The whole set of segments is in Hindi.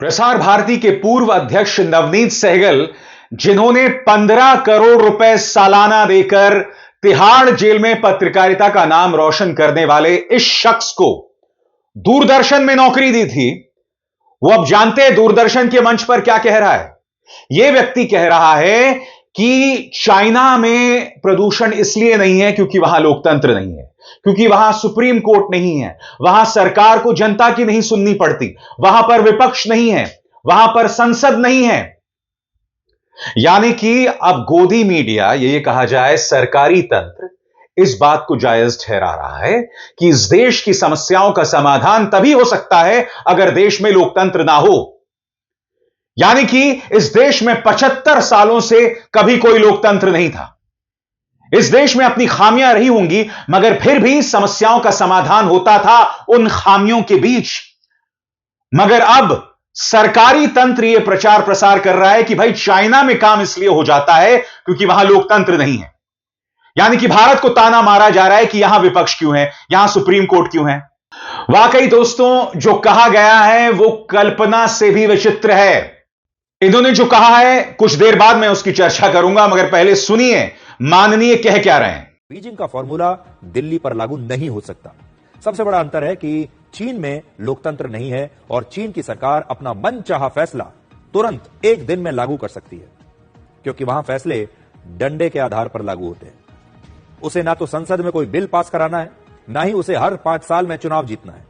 प्रसार भारती के पूर्व अध्यक्ष नवनीत सहगल, जिन्होंने 15 करोड़ रुपए सालाना देकर तिहाड़ जेल में पत्रकारिता का नाम रोशन करने वाले इस शख्स को दूरदर्शन में नौकरी दी थी, वो अब जानते हैं दूरदर्शन के मंच पर क्या कह रहा है। यह व्यक्ति कह रहा है कि चाइना में प्रदूषण इसलिए नहीं है क्योंकि वहां लोकतंत्र नहीं है, क्योंकि वहां सुप्रीम कोर्ट नहीं है, वहां सरकार को जनता की नहीं सुननी पड़ती, वहां पर विपक्ष नहीं है, वहां पर संसद नहीं है। यानी कि अब गोदी मीडिया, ये कहा जाए सरकारी तंत्र, इस बात को जायज ठहरा रहा है कि इस देश की समस्याओं का समाधान तभी हो सकता है अगर देश में लोकतंत्र ना हो। यानी कि इस देश में 75 सालों से कभी कोई लोकतंत्र नहीं था। इस देश में अपनी खामियां रही होंगी, मगर फिर भी समस्याओं का समाधान होता था उन खामियों के बीच। मगर अब सरकारी तंत्र यह प्रचार प्रसार कर रहा है कि भाई चाइना में काम इसलिए हो जाता है क्योंकि वहां लोकतंत्र नहीं है। यानी कि भारत को ताना मारा जा रहा है कि यहां विपक्ष क्यों है, यहां सुप्रीम कोर्ट क्यों है। वाकई दोस्तों, जो कहा गया है वो कल्पना से भी विचित्र है। इन्होंने जो कहा है, कुछ देर बाद मैं उसकी चर्चा करूंगा, मगर पहले सुनिए माननीय कह क्या रहे हैं। बीजिंग का फॉर्मूला दिल्ली पर लागू नहीं हो सकता। सबसे बड़ा अंतर है कि चीन में लोकतंत्र नहीं है और चीन की सरकार अपना मनचाहा फैसला तुरंत एक दिन में लागू कर सकती है, क्योंकि वहां फैसले डंडे के आधार पर लागू होते हैं। उसे ना तो संसद में कोई बिल पास कराना है, ना ही उसे हर 5 साल में चुनाव जीतना है।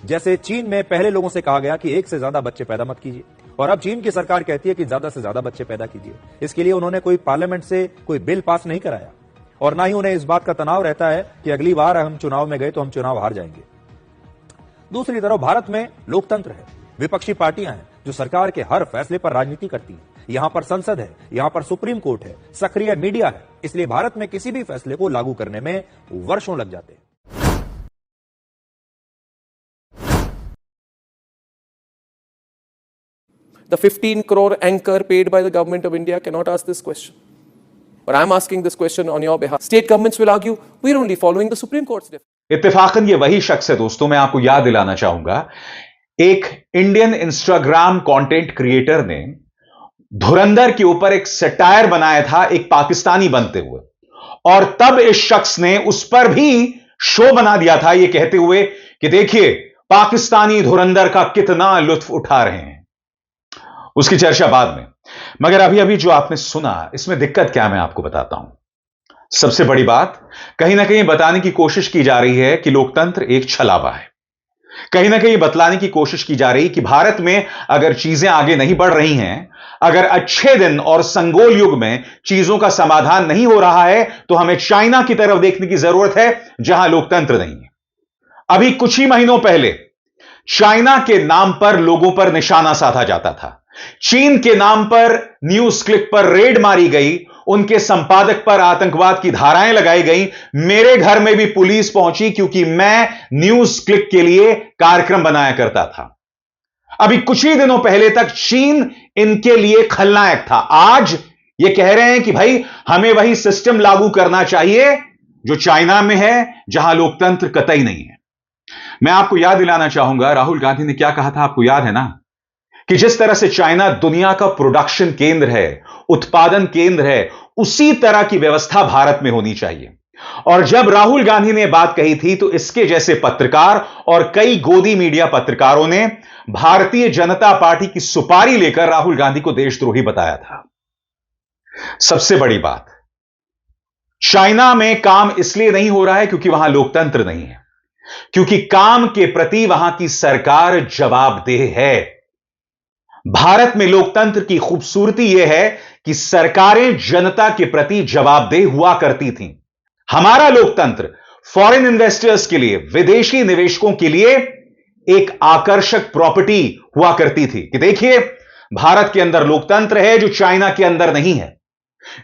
जैसे चीन में पहले लोगों से कहा गया कि 1 से ज्यादा बच्चे पैदा मत कीजिए, और अब चीन की सरकार कहती है कि ज्यादा से ज्यादा बच्चे पैदा कीजिए। इसके लिए उन्होंने कोई पार्लियामेंट से कोई बिल पास नहीं कराया, और ना ही उन्हें इस बात का तनाव रहता है कि अगली बार हम चुनाव में गए तो हम चुनाव हार जाएंगे। दूसरी तरफ भारत में लोकतंत्र है, विपक्षी पार्टियां हैं जो सरकार के हर फैसले पर राजनीति करती हैं। यहां पर संसद है, यहां पर सुप्रीम कोर्ट है, सक्रिय मीडिया है। इसलिए भारत में किसी भी फैसले को लागू करने में वर्षों लग जाते हैं। The 15 crore anchor paid by the government of India cannot ask this question. But I'm asking this question on your behalf. State governments will argue, we're only following the Supreme Court's definition. इत्तेफाकन ये वही शख्स है दोस्तों, मैं आपको याद दिलाना चाहूंगा, एक इंडियन इंस्टाग्राम कंटेंट क्रिएटर ने धुरंधर के ऊपर एक सटायर बनाया था एक पाकिस्तानी बनते हुए, और तब इस शख्स ने उस पर भी शो बना दिया था ये कहते हुए कि देखिए पाकिस्तानी धुरंधर का कितना लुत्फ उठा रहे हैं। उसकी चर्चा बाद में, मगर अभी अभी जो आपने सुना, इसमें दिक्कत क्या मैं आपको बताता हूं। सबसे बड़ी बात, कहीं ना कहीं बताने की कोशिश की जा रही है कि लोकतंत्र एक छलावा है। कहीं ना कहीं बतलाने की कोशिश की जा रही है कि भारत में अगर चीजें आगे नहीं बढ़ रही हैं, अगर अच्छे दिन और संगोल युग में चीजों का समाधान नहीं हो रहा है, तो हमें चाइना की तरफ देखने की जरूरत है जहां लोकतंत्र नहीं है। अभी कुछ ही महीनों पहले चाइना के नाम पर लोगों पर निशाना साधा जाता था, चीन के नाम पर न्यूज क्लिक पर रेड मारी गई, उनके संपादक पर आतंकवाद की धाराएं लगाई गई। मेरे घर में भी पुलिस पहुंची क्योंकि मैं न्यूज क्लिक के लिए कार्यक्रम बनाया करता था। अभी कुछ ही दिनों पहले तक चीन इनके लिए खलनायक था। आज ये कह रहे हैं कि भाई हमें वही सिस्टम लागू करना चाहिए जो चाइना में है, जहां लोकतंत्र कतई नहीं है। मैं आपको याद दिलाना चाहूंगा, राहुल गांधी ने क्या कहा था, आपको याद है ना, कि जिस तरह से चाइना दुनिया का प्रोडक्शन केंद्र है, उत्पादन केंद्र है, उसी तरह की व्यवस्था भारत में होनी चाहिए। और जब राहुल गांधी ने बात कही थी तो इसके जैसे पत्रकार और कई गोदी मीडिया पत्रकारों ने भारतीय जनता पार्टी की सुपारी लेकर राहुल गांधी को देशद्रोही बताया था। सबसे बड़ी बात, चाइना में काम इसलिए नहीं हो रहा है क्योंकि वहां लोकतंत्र नहीं है, क्योंकि काम के प्रति वहां की सरकार जवाबदेह है। भारत में लोकतंत्र की खूबसूरती यह है कि सरकारें जनता के प्रति जवाबदेह हुआ करती थीं। हमारा लोकतंत्र फॉरेन इन्वेस्टर्स के लिए, विदेशी निवेशकों के लिए एक आकर्षक प्रॉपर्टी हुआ करती थी कि देखिए भारत के अंदर लोकतंत्र है जो चाइना के अंदर नहीं है।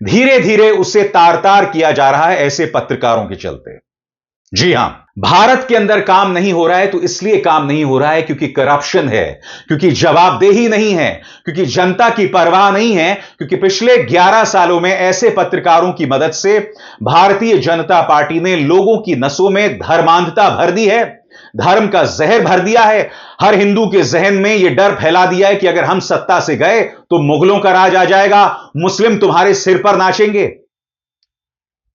धीरे धीरे उसे तार तार किया जा रहा है ऐसे पत्रकारों के चलते। जी हां, भारत के अंदर काम नहीं हो रहा है तो इसलिए काम नहीं हो रहा है क्योंकि करप्शन है, क्योंकि जवाबदेही नहीं है, क्योंकि जनता की परवाह नहीं है, क्योंकि पिछले 11 सालों में ऐसे पत्रकारों की मदद से भारतीय जनता पार्टी ने लोगों की नसों में धर्मांधता भर दी है, धर्म का जहर भर दिया है। हर हिंदू के जहन में यह डर फैला दिया है कि अगर हम सत्ता से गए तो मुगलों का राज आ जाएगा, मुस्लिम तुम्हारे सिर पर नाचेंगे।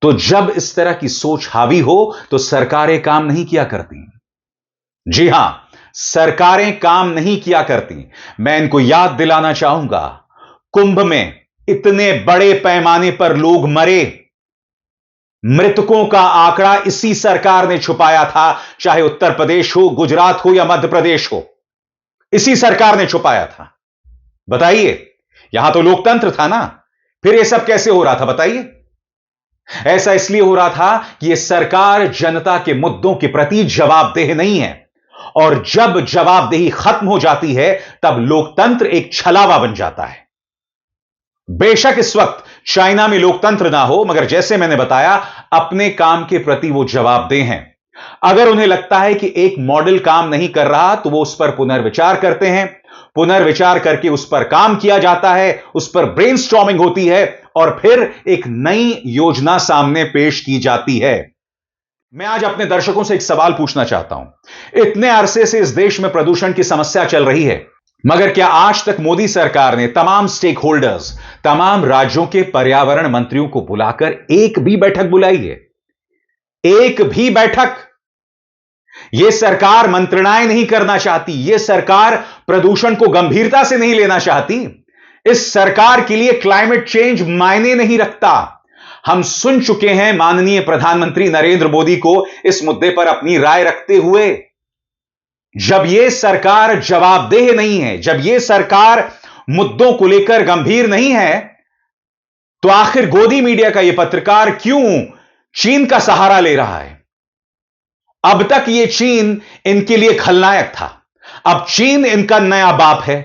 तो जब इस तरह की सोच हावी हो तो सरकारें काम नहीं किया करती। जी हां, सरकारें काम नहीं किया करती। मैं इनको याद दिलाना चाहूंगा, कुंभ में इतने बड़े पैमाने पर लोग मरे, मृतकों का आंकड़ा इसी सरकार ने छुपाया था, चाहे उत्तर प्रदेश हो, गुजरात हो या मध्य प्रदेश हो, इसी सरकार ने छुपाया था। बताइए, यहां तो लोकतंत्र था ना, फिर यह सब कैसे हो रहा था बताइए? ऐसा इसलिए हो रहा था कि यह सरकार जनता के मुद्दों के प्रति जवाबदेह नहीं है, और जब जवाबदेही खत्म हो जाती है तब लोकतंत्र एक छलावा बन जाता है। बेशक इस वक्त चाइना में लोकतंत्र ना हो, मगर जैसे मैंने बताया, अपने काम के प्रति वो जवाबदेह हैं। अगर उन्हें लगता है कि एक मॉडल काम नहीं कर रहा तो वो उस पर पुनर्विचार करते हैं, पुनर्विचार करके उस पर काम किया जाता है, उस पर ब्रेनस्टॉर्मिंग होती है और फिर एक नई योजना सामने पेश की जाती है। मैं आज अपने दर्शकों से एक सवाल पूछना चाहता हूं। इतने अरसे से इस देश में प्रदूषण की समस्या चल रही है, मगर क्या आज तक मोदी सरकार ने तमाम स्टेक होल्डर्स, तमाम राज्यों के पर्यावरण मंत्रियों को बुलाकर एक भी बैठक बुलाई है? एक भी बैठक? यह सरकार मंत्रणाएं नहीं करना चाहती, यह सरकार प्रदूषण को गंभीरता से नहीं लेना चाहती। इस सरकार के लिए क्लाइमेट चेंज मायने नहीं रखता। हम सुन चुके हैं माननीय प्रधानमंत्री नरेंद्र मोदी को इस मुद्दे पर अपनी राय रखते हुए। जब यह सरकार जवाबदेह नहीं है, जब यह सरकार मुद्दों को लेकर गंभीर नहीं है, तो आखिर गोदी मीडिया का यह पत्रकार क्यों चीन का सहारा ले रहा है? अब तक यह चीन इनके लिए खलनायक था, अब चीन इनका नया बाप है,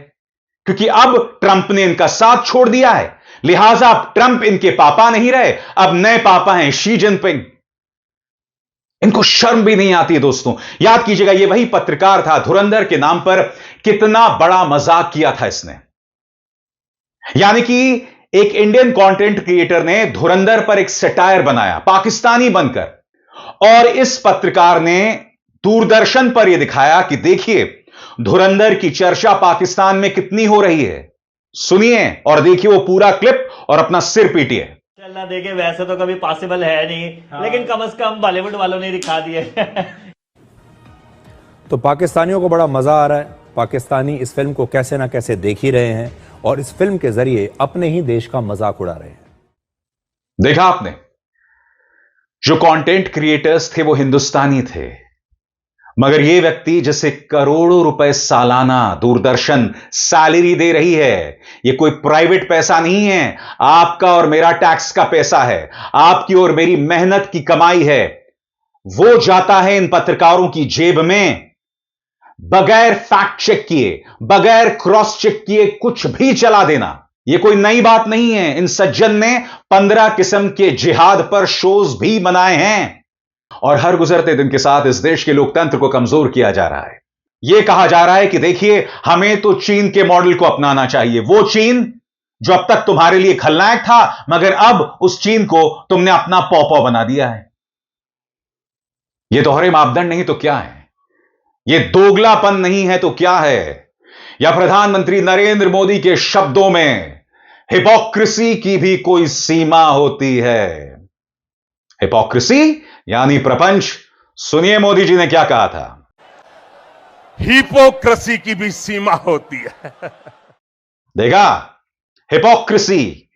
क्योंकि अब ट्रंप ने इनका साथ छोड़ दिया है। लिहाजा अब ट्रंप इनके पापा नहीं रहे, अब नए पापा हैं शी जिनपिंग। इनको शर्म भी नहीं आती है दोस्तों। याद कीजिएगा, यह वही पत्रकार था, धुरंधर के नाम पर कितना बड़ा मजाक किया था इसने। यानी कि एक इंडियन कंटेंट क्रिएटर ने धुरंधर पर एक सटायर बनाया पाकिस्तानी बनकर, और इस पत्रकार ने दूरदर्शन पर यह दिखाया कि देखिए धुरंधर की चर्चा पाकिस्तान में कितनी हो रही है। सुनिए और देखिए वो पूरा क्लिप और अपना सिर पीटिए। चलना देखे वैसे तो कभी पॉसिबल है नहीं, लेकिन कम से कम बॉलीवुड वालों ने दिखा दिए। तो पाकिस्तानियों को बड़ा मजा आ रहा है। पाकिस्तानी इस फिल्म को कैसे ना कैसे देख ही रहे हैं और इस फिल्म के जरिए अपने ही देश का मजाक उड़ा रहे हैं। देखा आपने, जो कंटेंट क्रिएटर्स थे वो हिंदुस्तानी थे, मगर यह व्यक्ति जिसे करोड़ों रुपए सालाना दूरदर्शन सैलरी दे रही है, यह कोई प्राइवेट पैसा नहीं है, आपका और मेरा टैक्स का पैसा है, आपकी और मेरी मेहनत की कमाई है। वो जाता है इन पत्रकारों की जेब में, बगैर फैक्ट चेक किए, बगैर क्रॉस चेक किए कुछ भी चला देना। यह कोई नई बात नहीं है। इन सज्जन ने 15 किस्म के जिहाद पर शोज भी बनाए हैं, और हर गुजरते दिन के साथ इस देश के लोकतंत्र को कमजोर किया जा रहा है। यह कहा जा रहा है कि देखिए हमें तो चीन के मॉडल को अपनाना चाहिए, वो चीन जो अब तक तुम्हारे लिए खलनायक था, मगर अब उस चीन को तुमने अपना पौपौ बना दिया है। यह दोहरे मापदंड नहीं तो क्या है? यह दोगलापन नहीं है तो क्या है? या प्रधानमंत्री नरेंद्र मोदी के शब्दों में हिपोक्रेसी की भी कोई सीमा होती है। हिपोक्रेसी यानी प्रपंच। सुनिए मोदी जी ने क्या कहा था। हिपोक्रेसी की भी सीमा होती है। देखा, हिपोक्रेसी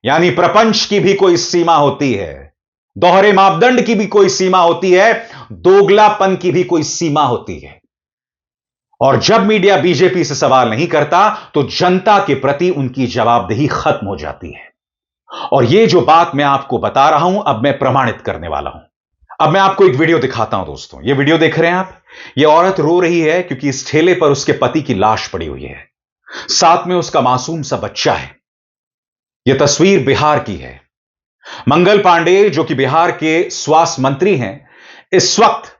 यानी प्रपंच की भी कोई सीमा होती है, दोहरे मापदंड की भी कोई सीमा होती है, दोगलापन की भी कोई सीमा होती है। और जब मीडिया बीजेपी से सवाल नहीं करता तो जनता के प्रति उनकी जवाबदेही खत्म हो जाती है। और यह जो बात मैं आपको बता रहा हूं, अब मैं प्रमाणित करने वाला हूं। अब मैं आपको एक वीडियो दिखाता हूं दोस्तों। यह वीडियो देख रहे हैं आप? यह औरत रो रही है क्योंकि इस ठेले पर उसके पति की लाश पड़ी हुई है, साथ में उसका मासूम सा बच्चा है। यह तस्वीर बिहार की है। मंगल पांडे जो कि बिहार के स्वास्थ्य मंत्री हैं, इस वक्त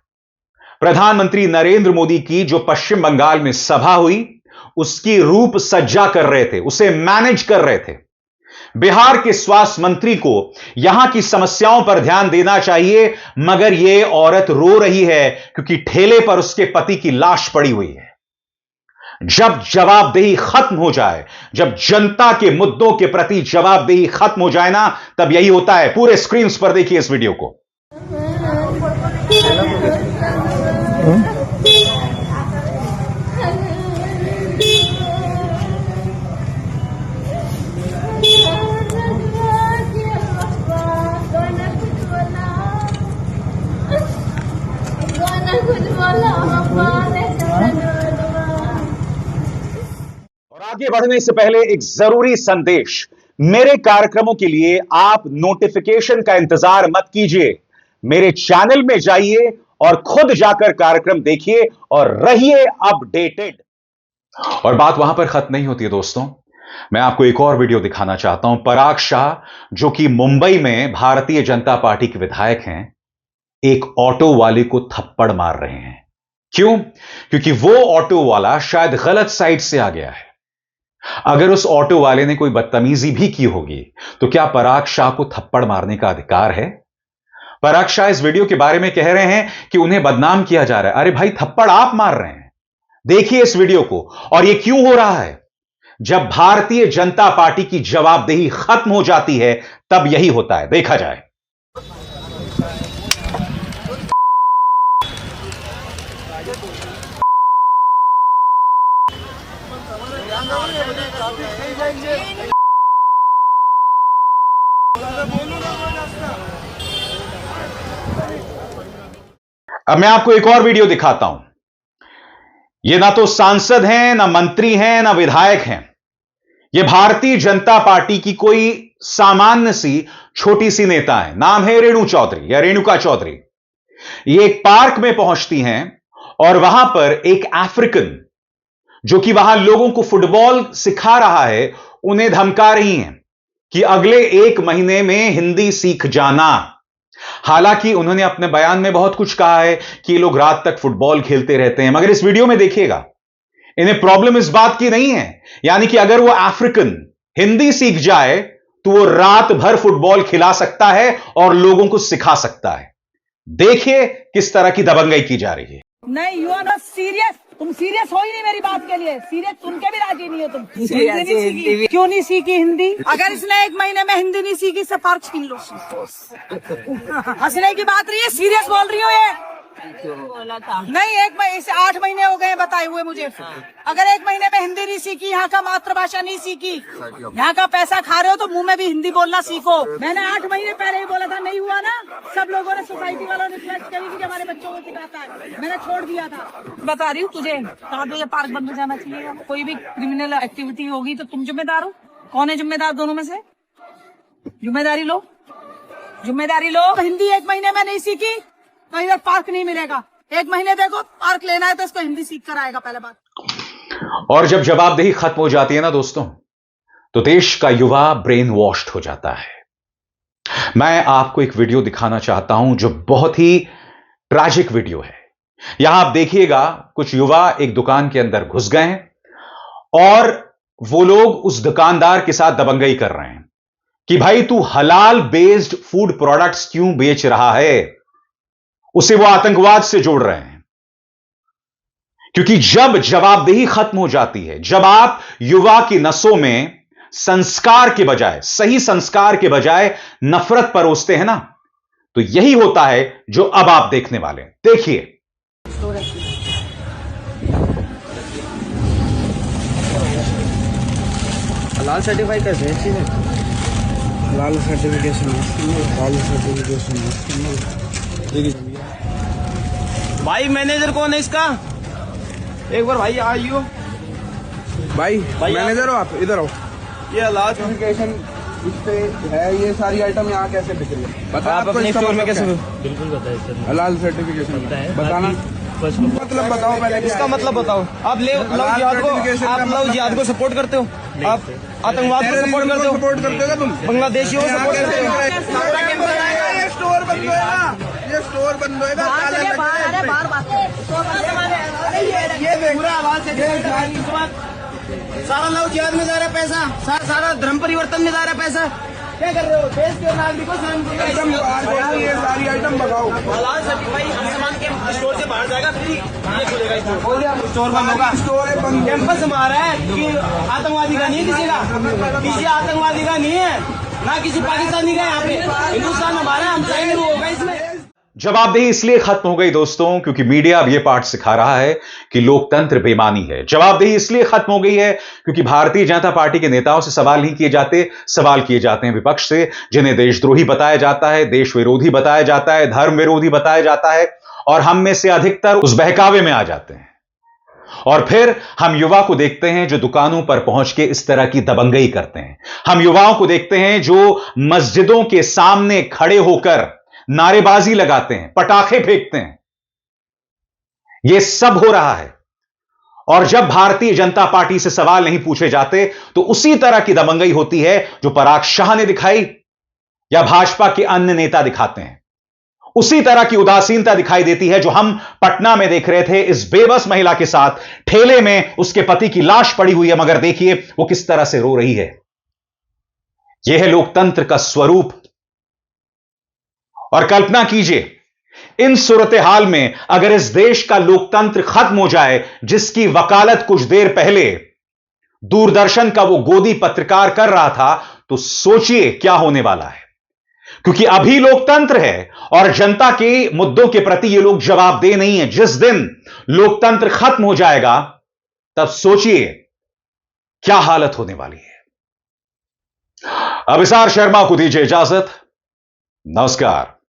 प्रधानमंत्री नरेंद्र मोदी की जो पश्चिम बंगाल में सभा हुई उसकी रूप सज्जा कर रहे थे, उसे मैनेज कर रहे थे। बिहार के स्वास्थ्य मंत्री को यहां की समस्याओं पर ध्यान देना चाहिए, मगर यह औरत रो रही है क्योंकि ठेले पर उसके पति की लाश पड़ी हुई है। जब जवाबदेही खत्म हो जाए, जब जनता के मुद्दों के प्रति जवाबदेही खत्म हो जाए ना, तब यही होता है। पूरे स्क्रीन पर देखिए इस वीडियो को। और आगे बढ़ने से पहले एक जरूरी संदेश। मेरे कार्यक्रमों के लिए आप नोटिफिकेशन का इंतजार मत कीजिए। मेरे चैनल में जाइए और खुद जाकर कार्यक्रम देखिए और रहिए अपडेटेड। और बात वहां पर खत्म नहीं होती है दोस्तों। मैं आपको एक और वीडियो दिखाना चाहता हूं। पराग शाह, जो कि मुंबई में भारतीय जनता पार्टी के विधायक हैं, एक ऑटो वाले को थप्पड़ मार रहे हैं। क्यों? क्योंकि वो ऑटो वाला शायद गलत साइड से आ गया है। अगर उस ऑटो वाले ने कोई बदतमीजी भी की होगी तो क्या पराग शाह को थप्पड़ मारने का अधिकार है? पराग शाह इस वीडियो के बारे में कह रहे हैं कि उन्हें बदनाम किया जा रहा है। अरे भाई, थप्पड़ आप मार रहे हैं। देखिए इस वीडियो को। और यह क्यों हो रहा है? जब भारतीय जनता पार्टी की जवाबदेही खत्म हो जाती है तब यही होता है। देखा जाए। अब मैं आपको एक और वीडियो दिखाता हूं। ये ना तो सांसद हैं, ना मंत्री हैं, ना विधायक हैं। ये भारतीय जनता पार्टी की कोई सामान्य सी छोटी सी नेता है। नाम है रेणु चौधरी या रेणुका चौधरी। ये एक पार्क में पहुंचती हैं और वहां पर एक अफ्रीकन, जो कि वहां लोगों को फुटबॉल सिखा रहा है, उन्हें धमका रही हैं कि अगले 1 महीने में हिंदी सीख जाना। हालांकि उन्होंने अपने बयान में बहुत कुछ कहा है कि ये लोग रात तक फुटबॉल खेलते रहते हैं, मगर इस वीडियो में देखिएगा, इन्हें प्रॉब्लम इस बात की नहीं है। यानी कि अगर वो अफ्रीकन हिंदी सीख जाए तो वो रात भर फुटबॉल खिला सकता है और लोगों को सिखा सकता है। देखिए किस तरह की दबंगई की जा रही है। नहीं, यू आर नॉट सीरियस। तुम सीरियस हो ही नहीं मेरी बात के लिए। सीरियस सुन के भी राजी नहीं हो तुम। हिंदी नहीं सीखी। क्यों नहीं सीखी हिंदी? अगर इसने 1 महीने में हिंदी नहीं सीखी, इससे पार्क छीन लो। हंसने की बात रही है, सीरियस बोल रही हो ये? बोला था नहीं, 1 महीने से 8 महीने हो गए बताए हुए मुझे। अगर 1 महीने में हिंदी नहीं सीखी, यहाँ का मातृभाषा नहीं सीखी, यहाँ का पैसा खा रहे हो तो मुंह में भी हिंदी बोलना सीखो। मैंने 8 महीने पहले ही बोला था, नहीं हुआ ना। सब लोगों ने, सोसाइटी वालों ने रिक्वेस्ट करी कि हमारे बच्चों को सिखाता है, मैंने छोड़ दिया था। बता रही हूँ तुझे, कहाँ पे ये पार्क बंद हो जाना चाहिए। कोई भी क्रिमिनल एक्टिविटी होगी तो तुम जिम्मेदार हो। कौन है जिम्मेदार दोनों में से? जिम्मेदारी लो, जिम्मेदारी लो। हिंदी 1 महीने में नहीं सीखी तो इधर पार्क नहीं मिलेगा। 1 महीने देखो, पार्क लेना है तो इसको हिंदी सीख कर आएगा पहले बात। और जब जवाबदेही खत्म हो जाती है ना दोस्तों, तो देश का युवा ब्रेन वॉश्ड हो जाता है। मैं आपको एक वीडियो दिखाना चाहता हूं जो बहुत ही ट्रैजिक वीडियो है। यहां आप देखिएगा, कुछ युवा एक दुकान के अंदर घुस गए हैं और वो लोग उस दुकानदार के साथ दबंगई कर रहे हैं कि भाई तू हलाल बेस्ड फूड प्रोडक्ट्स क्यों बेच रहा है। उसे वो आतंकवाद से जोड़ रहे हैं। क्योंकि जब जवाबदेही खत्म हो जाती है, जब आप युवा की नसों में संस्कार के बजाय, सही संस्कार के बजाय नफरत परोसते हैं ना, तो यही होता है जो अब आप देखने वाले हैं। देखिए। लाल सर्टिफाई कैसे है? चीज़ लाल सर्टिफिकेशन, लाल सर्टिफिकेशन। भाई मैनेजर कौन है इसका? एक बार भाई आइयो। भाई मैनेजर हो आप? इधर आओ। ये लाल सर्टिफिकेशन इस पे है, ये सारी आइटम यहाँ कैसे बिक रही है? बता आप अपने स्टोर में कैसे? बिल्कुल बताइए। लाल सर्टिफिकेशन बताना, मतलब बताओ पहले इसका मतलब बताओ। आप लव जिहाद को सपोर्ट करते हो? आप आतंकवाद को सपोर्ट करते हो? तुम बांग्लादेशियों को सपोर्ट करते हो? ये स्टोर बंद होएगा, ये स्टोर बंद होएगा। ये पूरा आवाज सारा लव जिहाद में जा रहा है पैसा, सारा धर्म परिवर्तन में जा रहा है पैसा। क्या कर रहे हो? देश के नागरिकों से ये सारी आइटम भगाओ। भाई हम सामान के स्टोर से बाहर जाएगा, फ्री खुलेगा स्टोर बंद होगा। स्टोर बंद, कैंपस हमारा है कि आतंकवादी का नहीं है, किसी आतंकवादी का नहीं है, ना किसी पाकिस्तानी का। यहाँ पे हिंदुस्तान हमारा, हम चाहेंगे वो होगा इसमें। जवाबदेही इसलिए खत्म हो गई दोस्तों क्योंकि मीडिया अब यह पाठ सिखा रहा है कि लोकतंत्र बेईमानी है। जवाबदेही इसलिए खत्म हो गई है क्योंकि भारतीय जनता पार्टी के नेताओं से सवाल नहीं किए जाते, सवाल किए जाते हैं विपक्ष से, जिन्हें देशद्रोही बताया जाता है, देश विरोधी बताया जाता है, धर्म विरोधी बताया जाता है, और हम में से अधिकतर उस बहकावे में आ जाते हैं। और फिर हम युवा को देखते हैं जो दुकानों पर पहुंच के इस तरह की दबंगई करते हैं। हम युवाओं को देखते हैं जो मस्जिदों के सामने खड़े होकर नारेबाजी लगाते हैं, पटाखे फेंकते हैं। यह सब हो रहा है। और जब भारतीय जनता पार्टी से सवाल नहीं पूछे जाते तो उसी तरह की दबंगई होती है जो पराग शाह ने दिखाई या भाजपा के अन्य नेता दिखाते हैं। उसी तरह की उदासीनता दिखाई देती है जो हम पटना में देख रहे थे इस बेबस महिला के साथ। ठेले में उसके पति की लाश पड़ी हुई है, मगर देखिए वो किस तरह से रो रही है। यह है लोकतंत्र का स्वरूप। और कल्पना कीजिए इन सूरत हाल में अगर इस देश का लोकतंत्र खत्म हो जाए, जिसकी वकालत कुछ देर पहले दूरदर्शन का वो गोदी पत्रकार कर रहा था, तो सोचिए क्या होने वाला है। क्योंकि अभी लोकतंत्र है और जनता के मुद्दों के प्रति ये लोग जवाबदेह नहीं है। जिस दिन लोकतंत्र खत्म हो जाएगा तब सोचिए क्या हालत होने वाली है। अभिसार शर्मा को दीजिए इजाजत। नमस्कार।